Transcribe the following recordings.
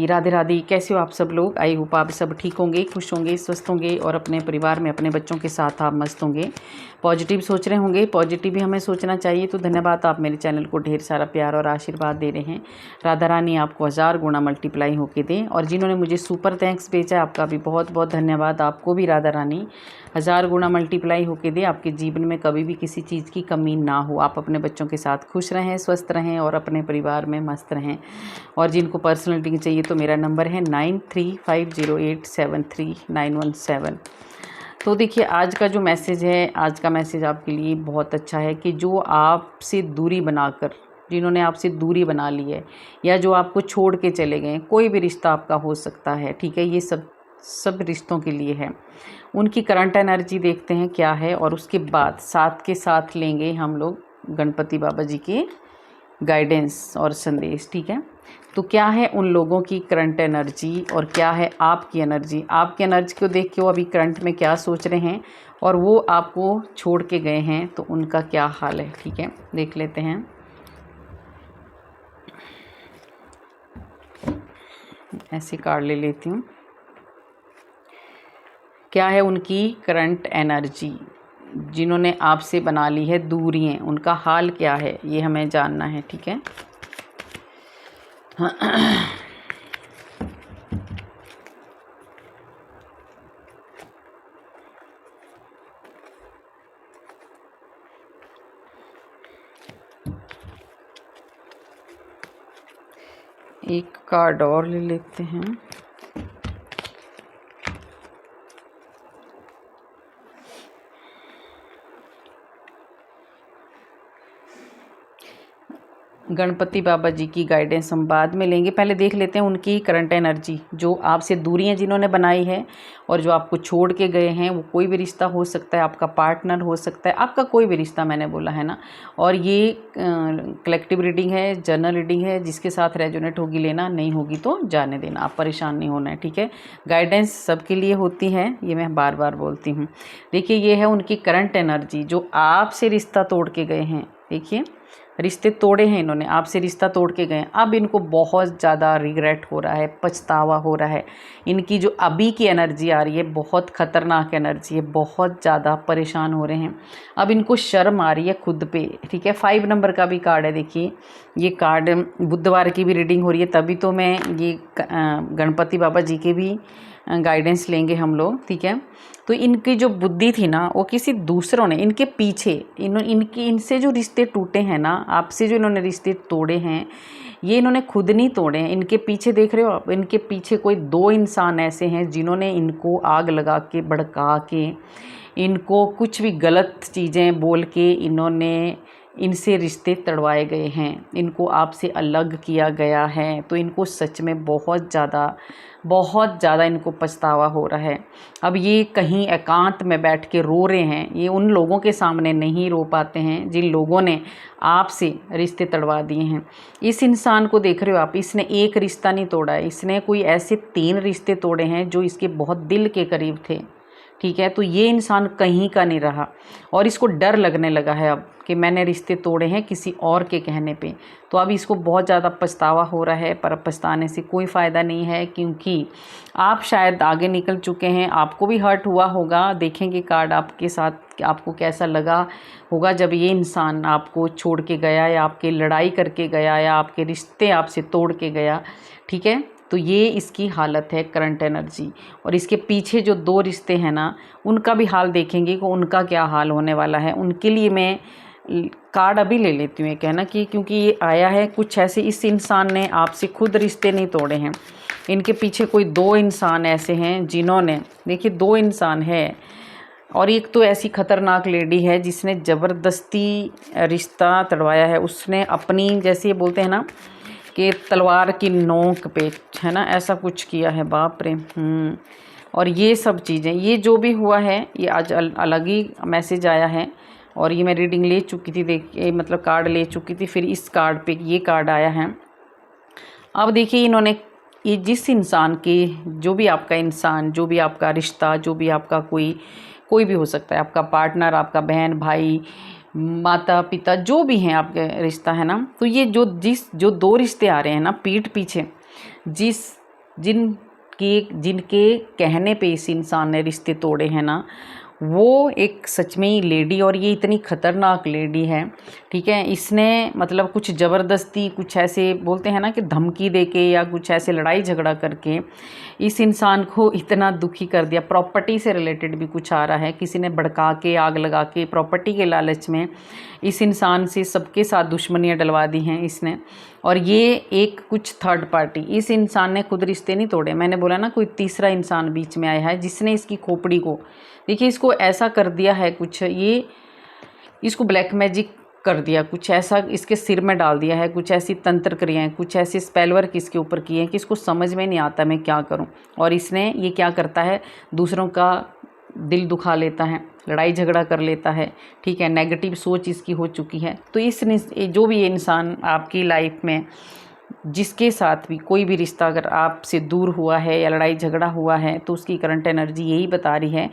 राधे राधे। कैसे हो आप सब लोग? आई होप आप सब ठीक होंगे, खुश होंगे, स्वस्थ होंगे और अपने परिवार में अपने बच्चों के साथ आप मस्त होंगे, पॉजिटिव सोच रहे होंगे। पॉजिटिव ही हमें सोचना चाहिए। तो धन्यवाद, आप मेरे चैनल को ढेर सारा प्यार और आशीर्वाद दे रहे हैं। राधा रानी आपको 1000 गुना मल्टीप्लाई होके दें। और जिन्होंने मुझे सुपर थैंक्स भेजा, आपका भी बहुत बहुत धन्यवाद। आपको भी राधा रानी 1000 गुना मल्टीप्लाई होके दे। आपके जीवन में कभी भी किसी चीज़ की कमी ना हो। आप अपने बच्चों के साथ खुश रहें, स्वस्थ रहें और अपने परिवार में मस्त रहें। और जिनको पर्सनल रीडिंग चाहिए तो मेरा नंबर है 9350873917। तो देखिए, आज का जो मैसेज है, आज का मैसेज आपके लिए बहुत अच्छा है कि जो आपसे दूरी बनाकर, जिन्होंने आपसे दूरी बना ली है या जो आपको छोड़ के चले गए, कोई भी रिश्ता आपका हो सकता है, ठीक है, ये सब रिश्तों के लिए है। उनकी करंट एनर्जी देखते हैं क्या है और उसके बाद साथ के साथ लेंगे हम लोग गणपति बाबा जी के गाइडेंस और संदेश, ठीक है। तो क्या है उन लोगों की करंट एनर्जी और क्या है आपकी एनर्जी। आपकी एनर्जी को देख के वो अभी करंट में क्या सोच रहे हैं और वो आपको छोड़ के गए हैं तो उनका क्या हाल है, ठीक है, देख लेते हैं। ऐसे कार्ड ले लेती हूँ। क्या है उनकी करंट एनर्जी, जिन्होंने आपसे बना ली है दूरियां, उनका हाल क्या है, ये हमें जानना है, ठीक है। एक कार्ड और ले लेते हैं। गणपति बाबा जी की गाइडेंस हम बाद में लेंगे, पहले देख लेते हैं उनकी करंट एनर्जी। जो आपसे दूरियां जिन्होंने बनाई है और जो आपको छोड़ के गए हैं, वो कोई भी रिश्ता हो सकता है, आपका पार्टनर हो सकता है, आपका कोई भी रिश्ता, मैंने बोला है ना। और ये कलेक्टिव रीडिंग है, जनरल रीडिंग है, जिसके साथ रेजोनेट होगी लेना, नहीं होगी तो जाने देना, आप परेशान नहीं होना है, ठीक है। गाइडेंस सबके लिए होती है, ये मैं बार बार बोलती हूँ। देखिए, ये है उनकी करंट एनर्जी जो आपसे रिश्ता तोड़ के गए हैं। देखिए, रिश्ते तोड़े हैं इन्होंने, आपसे रिश्ता तोड़ के गए। अब इनको बहुत ज़्यादा रिग्रेट हो रहा है, पछतावा हो रहा है। इनकी जो अभी की एनर्जी आ रही है, बहुत ख़तरनाक एनर्जी है, बहुत ज़्यादा परेशान हो रहे हैं। अब इनको शर्म आ रही है खुद पे, ठीक है। 5 नंबर का भी कार्ड है। देखिए, ये कार्ड बुधवार की भी रीडिंग हो रही है, तभी तो मैं ये गणपति बाबा जी के भी गाइडेंस लेंगे हम लोग, ठीक है। तो इनकी जो बुद्धि थी ना, वो किसी दूसरों ने इनके पीछे, इनसे जो रिश्ते टूटे हैं ना, आपसे जो इन्होंने रिश्ते तोड़े हैं, ये इन्होंने खुद नहीं तोड़े हैं। इनके पीछे देख रहे हो आप, इनके पीछे कोई 2 इंसान ऐसे हैं जिन्होंने इनको आग लगा के, भड़का के, इनको कुछ भी गलत चीज़ें बोल के इन्होंने इनसे रिश्ते तड़वाए गए हैं, इनको आपसे अलग किया गया है। तो इनको सच में बहुत ज़्यादा इनको पछतावा हो रहा है। अब ये कहीं एकांत में बैठ के रो रहे हैं। ये उन लोगों के सामने नहीं रो पाते हैं जिन लोगों ने आपसे रिश्ते तड़वा दिए हैं। इस इंसान को देख रहे हो आप, इसने एक रिश्ता नहीं तोड़ा है, इसने कोई ऐसे 3 रिश्ते तोड़े हैं जो इसके बहुत दिल के करीब थे, ठीक है। तो ये इंसान कहीं का नहीं रहा और इसको डर लगने लगा है अब कि मैंने रिश्ते तोड़े हैं किसी और के कहने पे। तो अब इसको बहुत ज़्यादा पछतावा हो रहा है, पर पछताने से कोई फ़ायदा नहीं है, क्योंकि आप शायद आगे निकल चुके हैं। आपको भी हर्ट हुआ होगा। देखेंगे कार्ड आपके साथ कि आपको कैसा लगा होगा जब ये इंसान आपको छोड़ के गया या आपके लड़ाई करके गया या आपके रिश्ते आपसे तोड़ के गया, ठीक है। तो ये इसकी हालत है, करंट एनर्जी। और इसके पीछे जो 2 रिश्ते हैं ना, उनका भी हाल देखेंगे कि उनका क्या हाल होने वाला है। उनके लिए मैं कार्ड अभी ले लेती हूँ, एक है ना, कि क्योंकि ये आया है कुछ ऐसे, इस इंसान ने आपसे खुद रिश्ते नहीं तोड़े हैं। इनके पीछे कोई 2 इंसान ऐसे हैं जिन्होंने, देखिए 2 इंसान है और एक तो ऐसी खतरनाक लेडी है जिसने ज़बरदस्ती रिश्ता तड़वाया है। उसने अपनी, जैसे ये बोलते हैं ना कि तलवार की नोक पे, है ना, ऐसा कुछ किया है। बाप रे। और ये सब चीज़ें, ये जो भी हुआ है, ये आज अलग ही मैसेज आया है। और ये मैं रीडिंग ले चुकी थी, देखिए, मतलब कार्ड ले चुकी थी, फिर इस कार्ड पे ये कार्ड आया है। अब देखिए, इन्होंने, ये जिस इंसान के, जो भी आपका इंसान, जो भी आपका रिश्ता, जो भी आपका कोई भी हो सकता है, आपका पार्टनर, आपका बहन भाई, माता पिता, जो भी हैं आपके रिश्ता, है ना। तो ये जो 2 रिश्ते आ रहे हैं ना पीठ पीछे, जिस जिनके कहने पे इस इंसान ने रिश्ते तोड़े हैं ना, वो एक सच में ही लेडी, और ये इतनी ख़तरनाक लेडी है, ठीक है। इसने मतलब कुछ ज़बरदस्ती, कुछ ऐसे बोलते हैं ना कि धमकी देके या कुछ ऐसे लड़ाई झगड़ा करके इस इंसान को इतना दुखी कर दिया। प्रॉपर्टी से रिलेटेड भी कुछ आ रहा है, किसी ने भड़का के, आग लगा के, प्रॉपर्टी के लालच में इस इंसान से सबके साथ दुश्मनियाँ डलवा दी हैं इसने। और ये एक कुछ थर्ड पार्टी, इस इंसान ने खुद रिश्ते नहीं तोड़े, मैंने बोला ना कोई तीसरा इंसान बीच में आया है जिसने इसकी खोपड़ी को, देखिए इसको ऐसा कर दिया है कुछ, ये इसको ब्लैक मैजिक कर दिया, कुछ ऐसा इसके सिर में डाल दिया है, कुछ ऐसी तंत्र क्रियाएं, कुछ ऐसे स्पेल वर्क इसके ऊपर किए हैं कि इसको समझ में नहीं आता मैं क्या करूं। और इसने ये क्या करता है, दूसरों का दिल दुखा लेता है, लड़ाई झगड़ा कर लेता है, ठीक है, नेगेटिव सोच इसकी हो चुकी है। तो इस जो भी इंसान आपकी लाइफ में, जिसके साथ भी कोई भी रिश्ता अगर आपसे दूर हुआ है या लड़ाई झगड़ा हुआ है, तो उसकी करंट एनर्जी यही बता रही है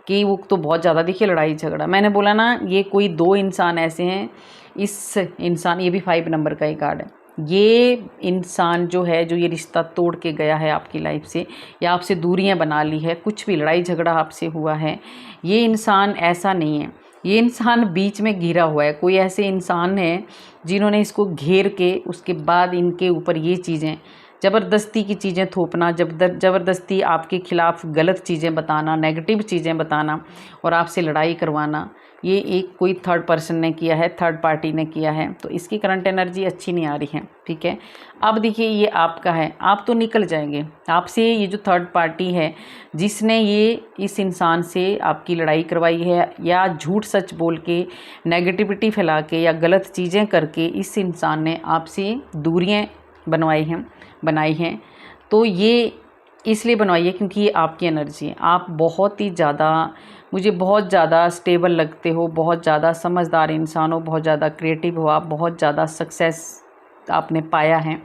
कि वो तो बहुत ज़्यादा, देखिए लड़ाई झगड़ा, मैंने बोला ना ये कोई 2 इंसान ऐसे हैं, इस इंसान, ये भी 5 नंबर का ही कार्ड है, ये इंसान जो है, जो ये रिश्ता तोड़ के गया है आपकी लाइफ से या आपसे दूरियां बना ली है, कुछ भी लड़ाई झगड़ा आपसे हुआ है, ये इंसान ऐसा नहीं है, ये इंसान बीच में घिरा हुआ है। कोई ऐसे इंसान है जिन्होंने इसको घेर के उसके बाद इनके ऊपर ये चीज़ें, ज़बरदस्ती की चीज़ें थोपना, ज़बरदस्ती आपके खिलाफ़ गलत चीज़ें बताना, नेगेटिव चीज़ें बताना और आपसे लड़ाई करवाना, ये एक कोई थर्ड पर्सन ने किया है, थर्ड पार्टी ने किया है। तो इसकी करंट एनर्जी अच्छी नहीं आ रही है, ठीक है। अब देखिए ये आपका है, आप तो निकल जाएंगे, आपसे ये जो थर्ड पार्टी है जिसने ये इस इंसान से आपकी लड़ाई करवाई है या झूठ सच बोल के, नेगेटिविटी फैला के या गलत चीज़ें करके इस इंसान ने आपसे दूरियां बनाई हैं, तो ये इसलिए बनवाई है क्योंकि ये आपकी एनर्जी है। आप बहुत ही ज़्यादा, मुझे बहुत ज़्यादा स्टेबल लगते हो, बहुत ज़्यादा समझदार इंसान हो, बहुत ज़्यादा क्रिएटिव हो, आप बहुत ज़्यादा सक्सेस आपने पाया है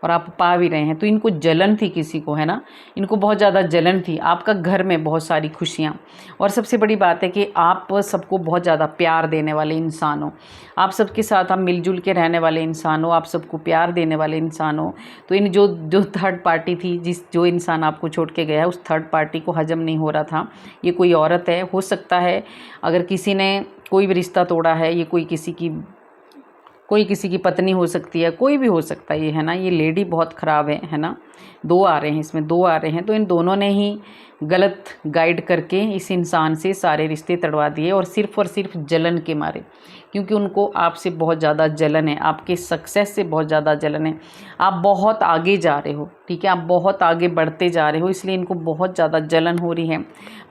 और आप पा भी रहे हैं। तो इनको जलन थी किसी को, है ना, इनको बहुत ज़्यादा जलन थी। आपका घर में बहुत सारी खुशियाँ, और सबसे बड़ी बात है कि आप सबको बहुत ज़्यादा प्यार देने वाले इंसान हो, आप सबके साथ आप मिलजुल के रहने वाले इंसान हो, आप सबको प्यार देने वाले इंसान हो। तो इन जो थर्ड पार्टी थी, जो इंसान आपको छोड़ के गया है, उस थर्ड पार्टी को हजम नहीं हो रहा था। ये कोई औरत है, हो सकता है अगर किसी ने कोई भी रिश्ता तोड़ा है, ये कोई किसी की पत्नी हो सकती है, कोई भी हो सकता है ये, है ना। ये लेडी बहुत ख़राब है ना। 2 आ रहे हैं, इसमें 2 आ रहे हैं, तो इन दोनों ने ही गलत गाइड करके इस इंसान से सारे रिश्ते तड़वा दिए, और सिर्फ जलन के मारे, क्योंकि उनको आपसे बहुत ज़्यादा जलन है, आपके सक्सेस से बहुत ज़्यादा जलन है। आप बहुत आगे जा रहे हो, ठीक है, आप बहुत आगे बढ़ते जा रहे हो, इसलिए इनको बहुत ज़्यादा जलन हो रही है।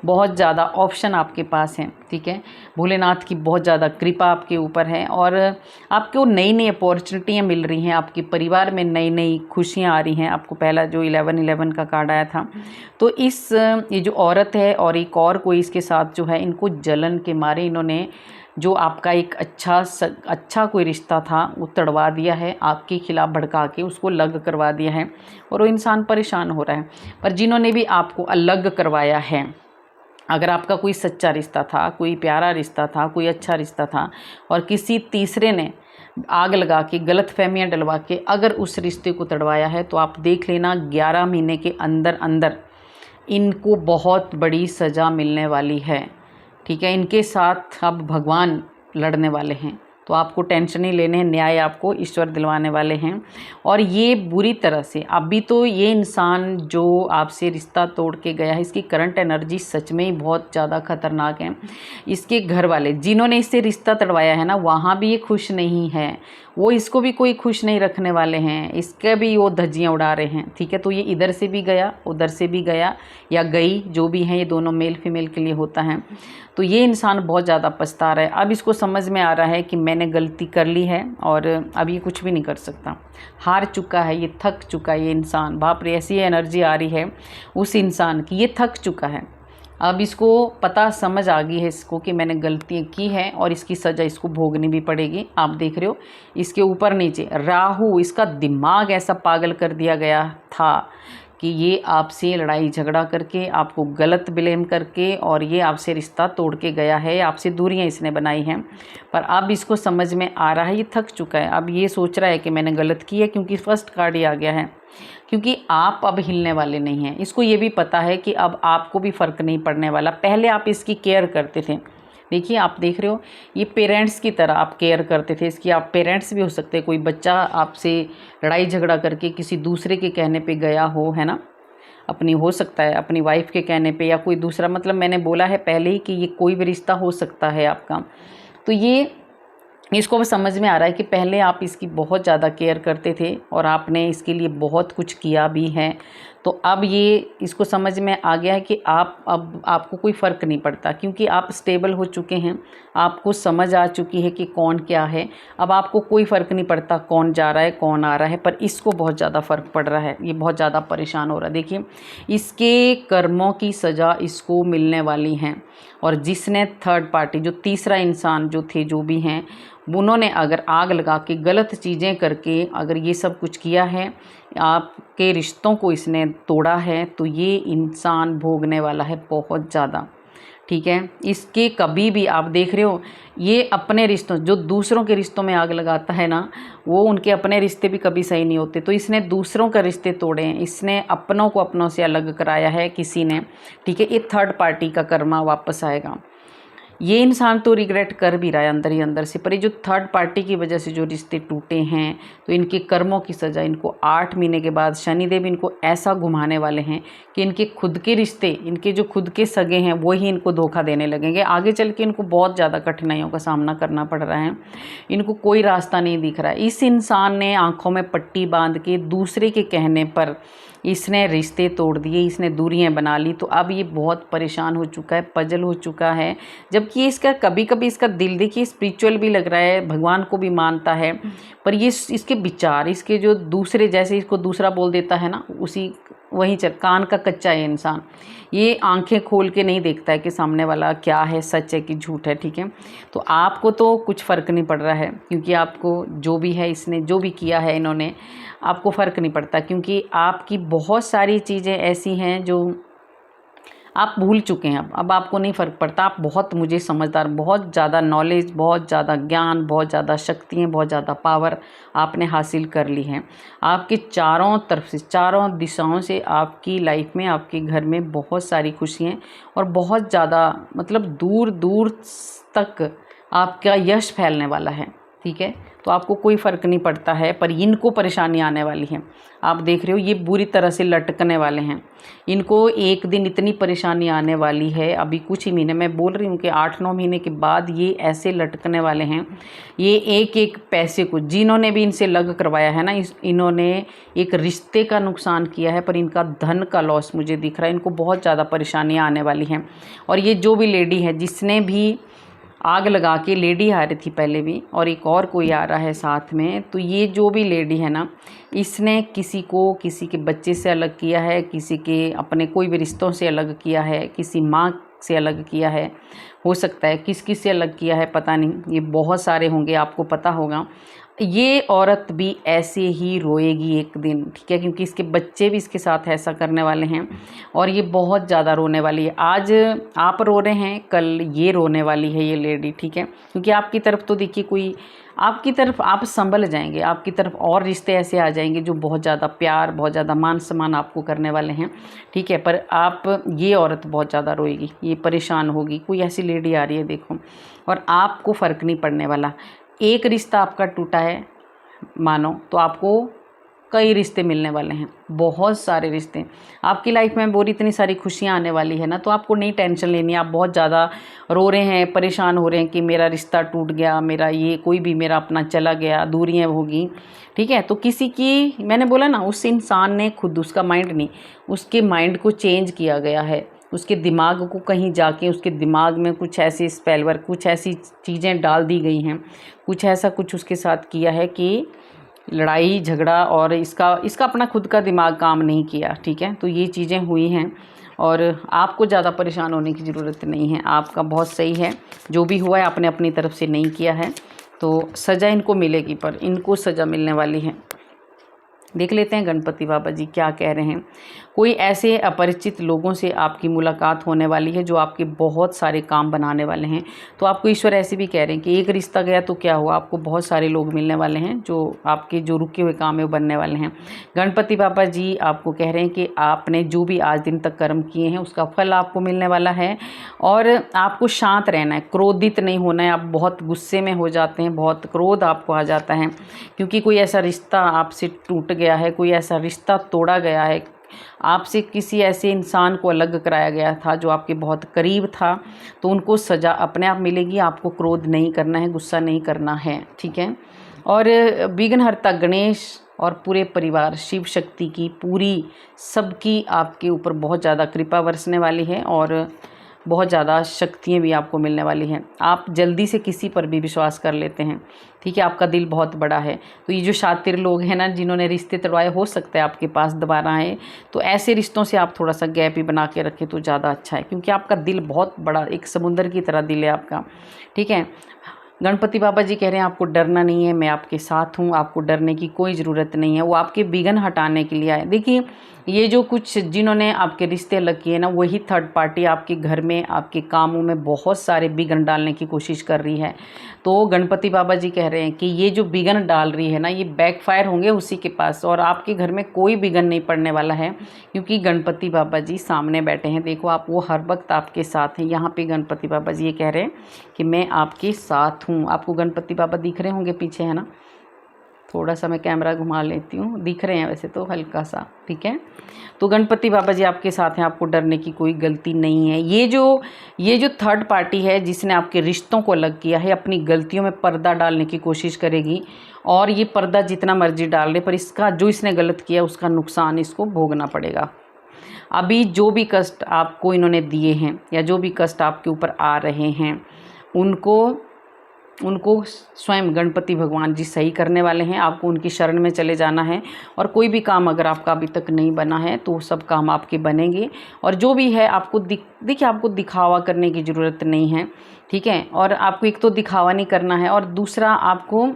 बहुत ज़्यादा ऑप्शन आपके पास हैं, ठीक है, भोलेनाथ की बहुत ज़्यादा कृपा आपके ऊपर है, और आपको नई नई अपॉर्चुनिटियाँ मिल रही हैं, आपके परिवार में नई नई खुशियाँ आ रही हैं। आपको पहला जो 1111 का कार्ड आया था, तो ये जो औरत है और एक और कोई इसके साथ जो है, इनको जलन के मारे इन्होंने जो आपका एक अच्छा कोई रिश्ता था वो तड़वा दिया है, आपके खिलाफ़ भड़का के उसको अलग करवा दिया है, और वो इंसान परेशान हो रहा है। पर जिन्होंने भी आपको अलग करवाया है, अगर आपका कोई सच्चा रिश्ता था, कोई प्यारा रिश्ता था, कोई अच्छा रिश्ता था, और किसी तीसरे ने आग लगा के, गलत फहमियाँ डलवा के अगर उस रिश्ते को तड़वाया है, तो आप देख लेना 11 महीने के अंदर अंदर इनको बहुत बड़ी सज़ा मिलने वाली है, ठीक है। इनके साथ अब भगवान लड़ने वाले हैं, तो आपको टेंशन नहीं लेने हैं, न्याय आपको ईश्वर दिलवाने वाले हैं। और ये बुरी तरह से, अभी तो ये इंसान जो आपसे रिश्ता तोड़ के गया है, इसकी करंट एनर्जी सच में ही बहुत ज़्यादा खतरनाक है। इसके घर वाले जिन्होंने इससे रिश्ता तड़वाया है ना, वहाँ भी ये खुश नहीं है, वो इसको भी कोई खुश नहीं रखने वाले हैं, इसके भी वो धज्जियाँ उड़ा रहे हैं, ठीक है। तो ये इधर से भी गया, उधर से भी गया या गई, जो भी हैं, ये दोनों मेल फीमेल के लिए होता है। तो ये इंसान बहुत ज़्यादा पछता रहा है। अब इसको समझ में आ रहा है कि मैंने गलती कर ली है और अब ये कुछ भी नहीं कर सकता, हार चुका है, ये थक चुका है ये इंसान। बाप रे, ऐसी एनर्जी आ रही है उस इंसान की, ये थक चुका है। अब इसको पता समझ आ गई है इसको कि मैंने गलतियाँ की हैं और इसकी सज़ा इसको भोगनी भी पड़ेगी। आप देख रहे हो इसके ऊपर नीचे राहु, इसका दिमाग ऐसा पागल कर दिया गया था कि ये आपसे लड़ाई झगड़ा करके, आपको गलत ब्लेम करके और ये आपसे रिश्ता तोड़ के गया है, आपसे दूरियां इसने बनाई हैं। पर अब इसको समझ में आ रहा है, ये थक चुका है, अब ये सोच रहा है कि मैंने गलत किया, क्योंकि फर्स्ट कार्ड ही आ गया है। क्योंकि आप अब हिलने वाले नहीं हैं। इसको ये भी पता है कि अब आपको भी फ़र्क नहीं पड़ने वाला। पहले आप इसकी केयर करते थे, देखिए आप देख रहे हो, ये पेरेंट्स की तरह आप केयर करते थे इसकी। आप पेरेंट्स भी हो सकते हैं, कोई बच्चा आपसे लड़ाई झगड़ा करके किसी दूसरे के कहने पे गया हो, है ना, अपनी हो सकता है अपनी वाइफ के कहने पे, या कोई दूसरा, मतलब मैंने बोला है पहले ही कि ये कोई भी रिश्ता हो सकता है आपका। तो ये इसको भी समझ में आ रहा है कि पहले आप इसकी बहुत ज़्यादा केयर करते थे और आपने इसके लिए बहुत कुछ किया भी है। तो अब ये इसको समझ में आ गया है कि अब आपको कोई फ़र्क नहीं पड़ता, क्योंकि आप स्टेबल हो चुके हैं, आपको समझ आ चुकी है कि कौन क्या है। अब आपको कोई फ़र्क नहीं पड़ता कौन जा रहा है कौन आ रहा है, पर इसको बहुत ज़्यादा फ़र्क पड़ रहा है, ये बहुत ज़्यादा परेशान हो रहा है। देखिए इसके कर्मों की सज़ा इसको मिलने वाली हैं। और जिसने थर्ड पार्टी, जो तीसरा इंसान जो थे, जो भी हैं, उन्होंने अगर आग लगा के गलत चीज़ें करके अगर ये सब कुछ किया है, आपके रिश्तों को इसने तोड़ा है, तो ये इंसान भोगने वाला है बहुत ज़्यादा, ठीक है। इसके कभी भी आप देख रहे हो, ये अपने रिश्तों, जो दूसरों के रिश्तों में आग लगाता है ना, वो उनके अपने रिश्ते भी कभी सही नहीं होते। तो इसने दूसरों का रिश्ते तोड़े हैं, इसने अपनों को अपनों से अलग कराया है किसी ने, ठीक है। ये थर्ड पार्टी का कर्मा वापस आएगा। ये इंसान तो रिग्रेट कर भी रहा है अंदर ही अंदर से, पर ये जो थर्ड पार्टी की वजह से जो रिश्ते टूटे हैं, तो इनके कर्मों की सज़ा इनको 8 महीने के बाद शनिदेव इनको ऐसा घुमाने वाले हैं कि इनके खुद के रिश्ते, इनके जो खुद के सगे हैं, वो ही इनको धोखा देने लगेंगे। आगे चल के इनको बहुत ज़्यादा कठिनाइयों का सामना करना पड़ रहा है, इनको कोई रास्ता नहीं दिख रहा है। इस इंसान ने आँखों में पट्टी बांध के दूसरे के कहने पर इसने रिश्ते तोड़ दिए, इसने दूरियां बना ली। तो अब ये बहुत परेशान हो चुका है, पजल हो चुका है। जबकि इसका कभी कभी इसका दिल, देखिए स्पिरिचुअल भी लग रहा है, भगवान को भी मानता है, पर ये इसके विचार, इसके जो दूसरे, जैसे इसको दूसरा बोल देता है ना, उसी वहीं चल, कान का कच्चा है इंसान, ये आंखें खोल के नहीं देखता है कि सामने वाला क्या है, सच है कि झूठ है, ठीक है। तो आपको तो कुछ फ़र्क नहीं पड़ रहा है, क्योंकि आपको जो भी है, इसने जो भी किया है, इन्होंने, आपको फ़र्क नहीं पड़ता, क्योंकि आपकी बहुत सारी चीज़ें ऐसी हैं जो आप भूल चुके हैं। अब आपको नहीं फ़र्क पड़ता। आप बहुत, मुझे समझदार, बहुत ज़्यादा नॉलेज, बहुत ज़्यादा ज्ञान, बहुत ज़्यादा शक्तियाँ, बहुत ज़्यादा पावर आपने हासिल कर ली हैं। आपके चारों तरफ से, चारों दिशाओं से आपकी लाइफ में, आपके घर में बहुत सारी खुशियाँ और बहुत ज़्यादा, मतलब दूर दूर तक आपका यश फैलने वाला है, ठीक है। तो आपको कोई फ़र्क नहीं पड़ता है, पर इनको परेशानी आने वाली है। आप देख रहे हो, ये बुरी तरह से लटकने वाले हैं। इनको एक दिन इतनी परेशानी आने वाली है, अभी कुछ ही महीने, मैं बोल रही हूँ कि 8-9 महीने के बाद ये ऐसे लटकने वाले हैं। ये एक एक पैसे को, जिन्होंने भी इनसे लग करवाया है ना, इन्होंने एक रिश्ते का नुकसान किया है, पर इनका धन का लॉस मुझे दिख रहा है। इनको बहुत ज़्यादा परेशानियाँ आने वाली हैं। और ये जो भी लेडी है, जिसने भी आग लगा के, लेडी आ रही थी पहले भी, और एक और कोई आ रहा है साथ में, तो ये जो भी लेडी है ना, इसने किसी को, किसी के बच्चे से अलग किया है, किसी के अपने कोई भी रिश्तों से अलग किया है, किसी माँ से अलग किया है, हो सकता है किस किस से अलग किया है, पता नहीं, ये बहुत सारे होंगे, आपको पता होगा। ये औरत भी ऐसे ही रोएगी एक दिन, ठीक है, क्योंकि इसके बच्चे भी इसके साथ ऐसा करने वाले हैं और ये बहुत ज़्यादा रोने वाली है। आज आप रो रहे हैं, कल ये रोने वाली है ये लेडी, ठीक है। क्योंकि आपकी तरफ तो देखिए कोई, आपकी तरफ आप संभल जाएंगे, आपकी तरफ और रिश्ते ऐसे आ जाएंगे जो बहुत ज़्यादा प्यार, बहुत ज़्यादा मान सम्मान आपको करने वाले हैं, ठीक है। पर आप, ये औरत बहुत ज़्यादा रोएगी, ये परेशान होगी। कोई ऐसी लेडी आ रही है देखो, और आपको फ़र्क नहीं पड़ने वाला। एक रिश्ता आपका टूटा है मानो, तो आपको कई रिश्ते मिलने वाले हैं, बहुत सारे रिश्ते आपकी लाइफ में। बोरी इतनी सारी खुशियां आने वाली है ना, तो आपको नहीं टेंशन लेनी। आप बहुत ज़्यादा रो रहे हैं, परेशान हो रहे हैं कि मेरा रिश्ता टूट गया, मेरा ये, कोई भी मेरा अपना चला गया, दूरियां होगी, ठीक है। तो किसी की, मैंने बोला ना, उस इंसान ने खुद, उसका माइंड नहीं, उसके माइंड को चेंज किया गया है, उसके दिमाग को कहीं जाके, उसके दिमाग में कुछ ऐसे स्पेल वर्क, कुछ ऐसी चीज़ें डाल दी गई हैं, कुछ ऐसा कुछ उसके साथ किया है कि लड़ाई झगड़ा, और इसका अपना खुद का दिमाग काम नहीं किया, ठीक है। तो ये चीज़ें हुई हैं और आपको ज़्यादा परेशान होने की ज़रूरत नहीं है। आपका बहुत सही है, जो भी हुआ है आपने अपनी तरफ से नहीं किया है, तो सज़ा इनको मिलेगी, पर इनको सज़ा मिलने वाली है। देख लेते हैं गणपति बाबा जी क्या कह रहे हैं। कोई ऐसे अपरिचित लोगों से आपकी मुलाकात होने वाली है जो आपके बहुत सारे काम बनाने वाले हैं। तो आपको ईश्वर ऐसे भी कह रहे हैं कि एक रिश्ता गया तो क्या हुआ, आपको बहुत सारे लोग मिलने वाले हैं जो आपके जो रुके हुए काम है वो बनने वाले हैं। गणपति बाबा जी आपको कह रहे हैं कि आपने जो भी आज दिन तक कर्म किए हैं उसका फल आपको मिलने वाला है। और आपको शांत रहना है, क्रोधित नहीं होना है। आप बहुत गुस्से में हो जाते हैं, बहुत क्रोध आपको आ जाता है क्योंकि कोई ऐसा रिश्ता आपसे टूट गया है, कोई ऐसा रिश्ता तोड़ा गया है, आपसे किसी ऐसे इंसान को अलग कराया गया था जो आपके बहुत करीब था। तो उनको सज़ा अपने आप मिलेगी। आपको क्रोध नहीं करना है, गुस्सा नहीं करना है, ठीक है। और विघ्नहर्ता गणेश और पूरे परिवार शिव शक्ति की पूरी सबकी आपके ऊपर बहुत ज़्यादा कृपा बरसने वाली है और बहुत ज़्यादा शक्तियाँ भी आपको मिलने वाली हैं। आप जल्दी से किसी पर भी विश्वास कर लेते हैं, ठीक है। आपका दिल बहुत बड़ा है। तो ये जो शातिर लोग हैं ना जिन्होंने रिश्ते तोड़वाए, हो सकता है आपके पास दोबारा आए, तो ऐसे रिश्तों से आप थोड़ा सा गैप ही बना के रखें तो ज़्यादा अच्छा है क्योंकि आपका दिल बहुत बड़ा, एक समुंदर की तरह दिल है आपका, ठीक है। गणपति बाबा जी कह रहे हैं आपको डरना नहीं है, मैं आपके साथ हूँ, आपको डरने की कोई ज़रूरत नहीं है। वो आपके विघ्न हटाने के लिए आए। देखिए ये जो कुछ जिन्होंने आपके रिश्ते अलग किए ना, वही थर्ड पार्टी आपके घर में, आपके कामों में बहुत सारे विघ्न डालने की कोशिश कर रही है। तो गणपति बाबा जी कह रहे हैं कि ये जो विघ्न डाल रही है ना, ये बैकफायर होंगे उसी के पास और आपके घर में कोई विघ्न नहीं पड़ने वाला है क्योंकि गणपति बाबा जी सामने बैठे हैं। देखो आप, वो हर वक्त आपके साथ हैं। यहाँ पे गणपति बाबा जी ये कह रहे हैं कि मैं आपके साथ हूँ। आपको गणपति बाबा दिख रहे होंगे पीछे, है ना। थोड़ा सा मैं कैमरा घुमा लेती हूँ, दिख रहे हैं वैसे तो हल्का सा, ठीक है। तो गणपति बाबा जी आपके साथ हैं, आपको डरने की कोई गलती नहीं है। ये जो थर्ड पार्टी है जिसने आपके रिश्तों को अलग किया है, अपनी गलतियों में पर्दा डालने की कोशिश करेगी और ये पर्दा जितना मर्जी डाल ले पर इसका जो इसने गलत किया उसका नुकसान इसको भोगना पड़ेगा। अभी जो भी कष्ट आपको इन्होंने दिए हैं या जो भी कष्ट आपके ऊपर आ रहे हैं उनको स्वयं गणपति भगवान जी सही करने वाले हैं। आपको उनकी शरण में चले जाना है और कोई भी काम अगर आपका अभी तक नहीं बना है तो सब काम आपके बनेंगे। और जो भी है आपको देखिए, आपको दिखावा करने की ज़रूरत नहीं है, ठीक है। और आपको एक तो दिखावा नहीं करना है और दूसरा आपको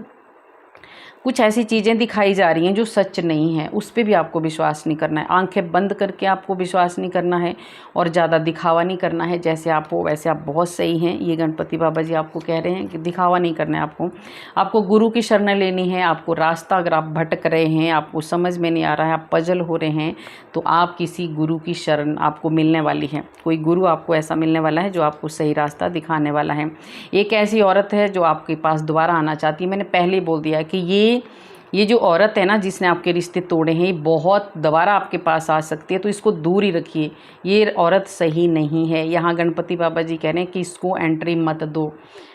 कुछ ऐसी चीज़ें दिखाई जा रही हैं जो सच नहीं है, उस पर भी आपको विश्वास नहीं करना है। आंखें बंद करके आपको विश्वास नहीं करना है और ज़्यादा दिखावा नहीं करना है। जैसे आप हो वैसे आप बहुत सही हैं, ये गणपति बाबा जी आपको कह रहे हैं कि दिखावा नहीं करना है। आपको गुरु की शरण लेनी है। आपको रास्ता अगर आप भटक रहे हैं, आपको समझ में नहीं आ रहा है, आप पजल हो रहे हैं, तो आप किसी गुरु की शरण आपको मिलने वाली है। कोई गुरु आपको ऐसा मिलने वाला है जो आपको सही रास्ता दिखाने वाला है। एक ऐसी औरत है जो आपके पास दोबारा आना चाहती है। मैंने पहले ही बोल दिया कि ये जो औरत है ना जिसने आपके रिश्ते तोड़े हैं, ये बहुत दोबारा आपके पास आ सकती है, तो इसको दूर ही रखिए। ये औरत सही नहीं है। यहाँ गणपति बाबा जी कह रहे हैं कि इसको एंट्री मत दो।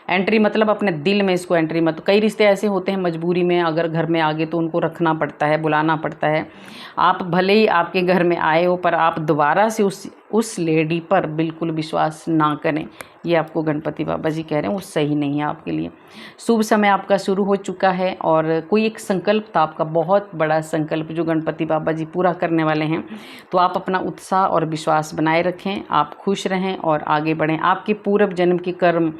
एंट्री मतलब अपने दिल में इसको एंट्री मत। कई रिश्ते ऐसे होते हैं मजबूरी में अगर घर में आ गए तो उनको रखना पड़ता है, बुलाना पड़ता है। आप भले ही आपके घर में आए हो पर आप दोबारा से उस लेडी पर बिल्कुल विश्वास ना करें। ये आपको गणपति बाबा जी कह रहे हैं वो सही नहीं है आपके लिए। शुभ समय आपका शुरू हो चुका है और कोई एक संकल्प था आपका, बहुत बड़ा संकल्प जो गणपति बाबा जी पूरा करने वाले हैं। तो आप अपना उत्साह और विश्वास बनाए रखें, आप खुश रहें और आगे बढ़ें। आपके पूर्व जन्म के कर्म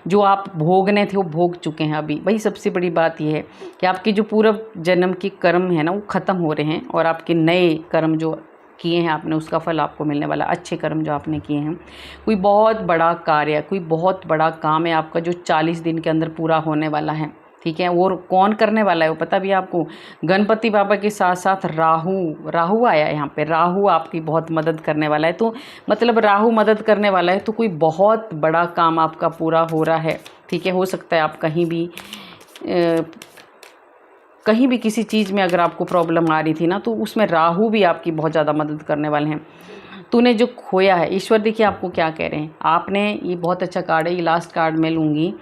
जो आप भोगने थे वो भोग चुके हैं अभी। वही सबसे बड़ी बात यह है कि आपके जो पूर्व जन्म के कर्म है ना वो ख़त्म हो रहे हैं और आपके नए कर्म जो किए हैं आपने उसका फल आपको मिलने वाला। अच्छे कर्म जो आपने किए हैं, कोई बहुत बड़ा कार्य, कोई बहुत बड़ा काम है आपका जो 40 दिन के अंदर पूरा होने वाला है, ठीक है। और कौन करने वाला है वो पता भी आपको। गणपति बाबा के साथ साथ राहु आया है यहाँ पे। राहु आपकी बहुत मदद करने वाला है। तो मतलब राहु मदद करने वाला है तो कोई बहुत बड़ा काम आपका पूरा हो रहा है, ठीक है। हो सकता है आप कहीं भी किसी चीज़ में अगर आपको प्रॉब्लम आ रही थी ना तो उसमें राहु भी आपकी बहुत ज़्यादा मदद करने वाले हैं। तूने जो खोया है, ईश्वर देखिए आपको क्या कह रहे हैं। आपने, ये बहुत अच्छा कार्ड है, ये लास्ट कार्ड मैं लूँगी,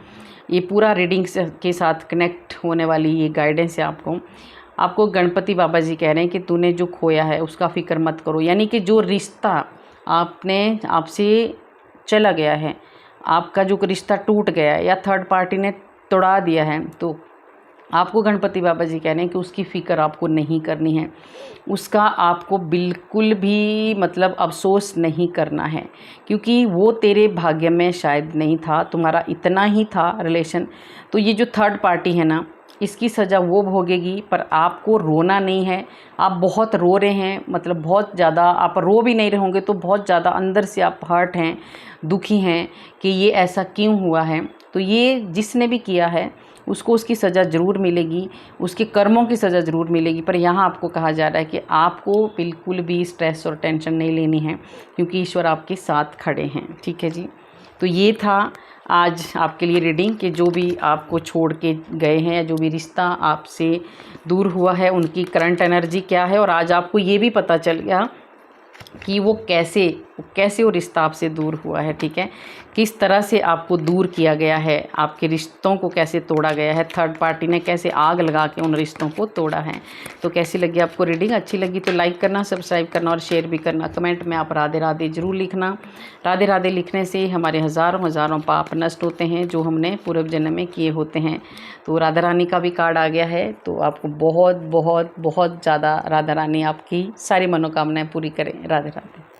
ये पूरा रीडिंग के साथ कनेक्ट होने वाली ये गाइडेंस है आपको गणपति बाबा जी कह रहे हैं कि तूने जो खोया है उसका फिक्र मत करो। यानी कि जो रिश्ता आपसे चला गया है, आपका जो रिश्ता टूट गया है या थर्ड पार्टी ने तोड़ा दिया है, तो आपको गणपति बाबा जी कह रहे हैं कि उसकी फ़िक्र आपको नहीं करनी है। उसका आपको बिल्कुल भी मतलब अफसोस नहीं करना है क्योंकि वो तेरे भाग्य में शायद नहीं था, तुम्हारा इतना ही था रिलेशन। तो ये जो थर्ड पार्टी है ना, इसकी सज़ा वो भोगेगी, पर आपको रोना नहीं है। आप बहुत रो रहे हैं, मतलब बहुत ज़्यादा, आप रो भी नहीं रहे होंगे तो बहुत ज़्यादा अंदर से आप हर्ट हैं, दुखी हैं कि ये ऐसा क्यों हुआ है। तो ये जिसने भी किया है उसको उसकी सज़ा ज़रूर मिलेगी, उसके कर्मों की सज़ा ज़रूर मिलेगी। पर यहाँ आपको कहा जा रहा है कि आपको बिल्कुल भी स्ट्रेस और टेंशन नहीं लेनी है, क्योंकि ईश्वर आपके साथ खड़े हैं। ठीक है जी। तो ये था आज आपके लिए रीडिंग कि जो भी आपको छोड़ के गए हैं या जो भी रिश्ता आपसे दूर हुआ है उनकी करंट एनर्जी क्या है। और आज आपको ये भी पता चल गया कि वो कैसे वो रिश्ता आपसे दूर हुआ है। ठीक है, किस तरह से आपको दूर किया गया है, आपके रिश्तों को कैसे तोड़ा गया है, थर्ड पार्टी ने कैसे आग लगा के उन रिश्तों को तोड़ा है। तो कैसी लगी आपको रीडिंग? अच्छी लगी तो लाइक करना, सब्सक्राइब करना और शेयर भी करना। कमेंट में आप राधे राधे ज़रूर लिखना। राधे राधे लिखने से हमारे हज़ारों पाप नष्ट होते हैं जो हमने पूर्व जन्म में किए होते हैं। तो राधा रानी का भी कार्ड आ गया है, तो आपको बहुत बहुत बहुत ज़्यादा राधा रानी आपकी सारी मनोकामनाएं पूरी करें। राधे राधे।